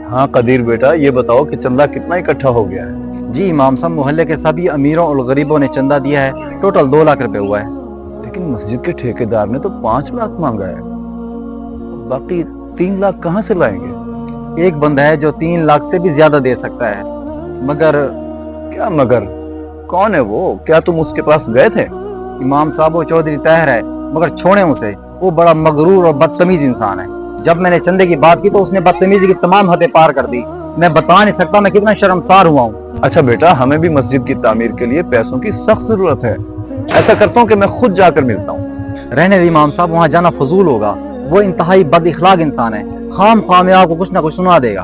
हाँ कदीर बेटा, ये बताओ कि चंदा कितना इकट्ठा हो गया है? जी इमाम साहब, मोहल्ले के सभी अमीरों और गरीबों ने चंदा दिया है। टोटल 2 लाख रुपए हुआ है। लेकिन मस्जिद के ठेकेदार ने तो 5 लाख मांगा है, बाकी 3 लाख कहाँ से लाएंगे? एक बंदा है जो 3 लाख से भी ज्यादा दे सकता है, मगर क्या मगर? कौन है वो? क्या तुम उसके पास गए थे? इमाम साहब वो चौधरी ताहिर है, मगर छोड़े उसे। वो बड़ा मगरूर और बदतमीज इंसान है। जब मैंने चंदे की बात की तो उसने बदतमीजी की तमाम हदें पार कर दी। मैं बता नहीं सकता मैं कितना शर्मसार हुआ हूँ। अच्छा बेटा, हमें भी मस्जिद की तामीर के लिए पैसों की सख्त जरूरत है। ऐसा करता हूँ कि मैं खुद जाकर मिलता हूँ। रहने दे इमाम साहब, वहाँ जाना फजूल होगा। वो इंतहाई बद इखलाक इंसान है। खाम खाम आपको कुछ ना कुछ सुना देगा।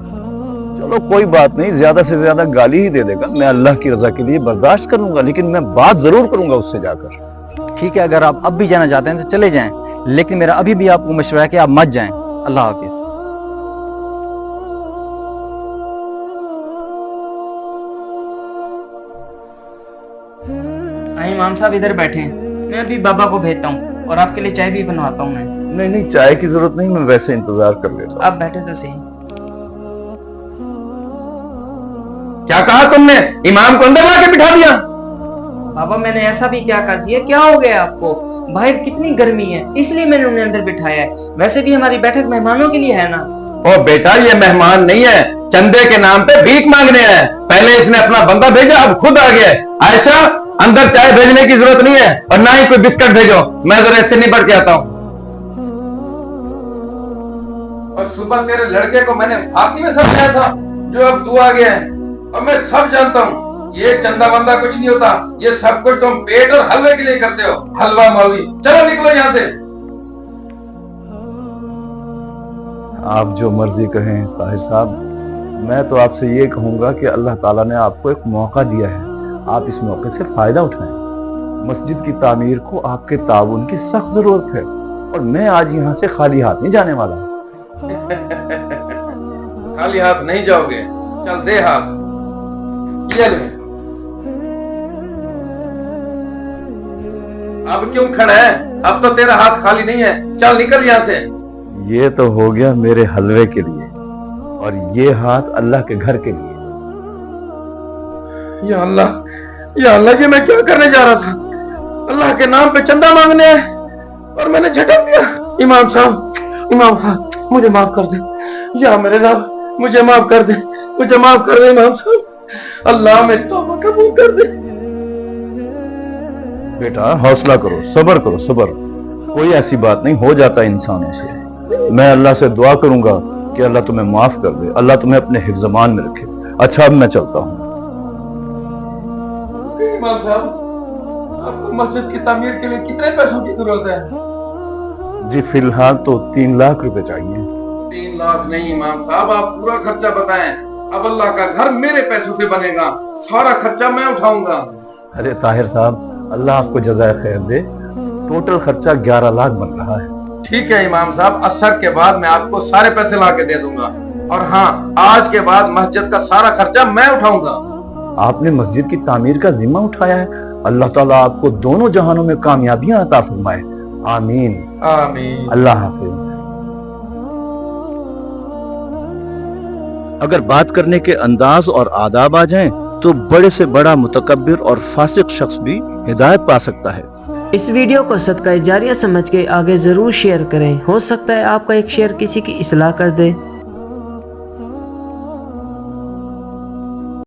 चलो कोई बात नहीं, ज्यादा से ज्यादा गाली ही दे देगा। मैं अल्लाह की रजा के लिए बर्दाश्त कर लूंगा, लेकिन मैं बात जरूर करूंगा उससे जाकर। ठीक है, अगर आप अब भी जाना चाहते हैं तो चले जाएं, लेकिन मेरा अभी भी आपको मशवरा है कि आप मत जाएं। अल्लाह हाफिज। इमाम साहब इधर बैठे हैं, मैं अभी बाबा को भेजता हूँ और आपके लिए चाय भी बनवाता हूँ। मैं नहीं नहीं, चाय की जरूरत नहीं, मैं वैसे इंतजार कर लेता हूँ। आप बैठे तो सही। क्या कहा तुमने? इमाम को अंदर लाके बिठा दिया? बाबा मैंने ऐसा भी क्या कर दिया? क्या हो गया आपको? बाहर कितनी गर्मी है, इसलिए मैंने उन्हें अंदर बिठाया है। वैसे भी हमारी बैठक मेहमानों के लिए है ना। ओ बेटा, ये मेहमान नहीं है, चंदे के नाम पे भीख मांगने हैं। पहले इसने अपना बंदा भेजा, अब खुद आ गया। आयशा, अंदर चाय भेजने की जरूरत नहीं है, और ना ही कोई बिस्किट भेजो। मैं जरा इससे निपट के आता हूँ। और सुबह तेरे लड़के को मैंने फांसी में समझाया था, जो अब तू आ गया है। और मैं सब जानता हूँ, ये चंदा बंदा कुछ नहीं होता। ये सब कुछ तुम पेट और हलवे के लिए करते हो। हलवा मौलवी, चलो निकलो यहाँ से। आप जो मर्जी कहें ताहिर साहब, मैं तो आपसे ये कहूंगा कि अल्लाह ताला ने आपको एक मौका दिया है, आप इस मौके से फायदा उठाएं। मस्जिद की तामीर को आपके ताउन की सख्त जरूरत है, और मैं आज यहाँ से खाली हाथ नहीं जाने वाला। खाली हाथ नहीं जाओगे, चल दे हाथ। ये ले। अब क्यों खड़ा है? अब तो तेरा हाथ खाली नहीं है, चल निकल यहाँ से। ये तो हो गया मेरे हलवे के लिए, और ये हाथ अल्लाह के घर के लिए। या अल्लाह, ये मैं क्या करने जा रहा था? अल्लाह के नाम पे चंदा मांगने है, और मैंने झटक दिया। इमाम साहब मुझे माफ कर दे। या मेरे रब, मुझे माफ कर दे, मुझे माफ कर दे इमाम साहब। अल्लाह मेरी तौबा कबूल कर दे। बेटा हौसला करो, सब्र करो, सब्र। कोई ऐसी बात नहीं, हो जाता इंसानों से। मैं अल्लाह से दुआ करूंगा कि अल्लाह तुम्हें माफ कर दे, अल्लाह तुम्हें अपने हिफ्ज़-ए-मान में रखे। अच्छा, अब मैं चलता हूँ। इमाम साहब, आपको मस्जिद की तामीर के लिए कितने पैसों की जरूरत है? जी फिलहाल तो 3 लाख रुपए चाहिए। 3 लाख नहीं इमाम साहब, आप पूरा खर्चा बताएं। अब अल्लाह का घर मेरे पैसों से बनेगा, सारा खर्चा मैं उठाऊंगा। अरे ताहिर साहब, अल्लाह आपको जज़ाए खैर दे। टोटल खर्चा 11 लाख बन रहा है। ठीक है इमाम साहब, असर के बाद मैं आपको सारे पैसे ला के दे दूंगा। और हाँ, आज के बाद मस्जिद का सारा खर्चा मैं उठाऊंगा। आपने मस्जिद की तामीर का जिम्मा उठाया है। अल्लाह ताला आपको दोनों जहानों में कामयाबियां अता फरमाए। आमीन आमीन। अल्लाह हाफिज। अगर बात करने के अंदाज और आदाब आ जाएं, तो बड़े से बड़ा मुतकब्बिर और फासिक शख्स भी हिदायत पा सकता है। इस वीडियो को सदका जारिया समझ के आगे जरूर शेयर करें। हो सकता है आपका एक शेयर किसी की इस्लाह कर दे।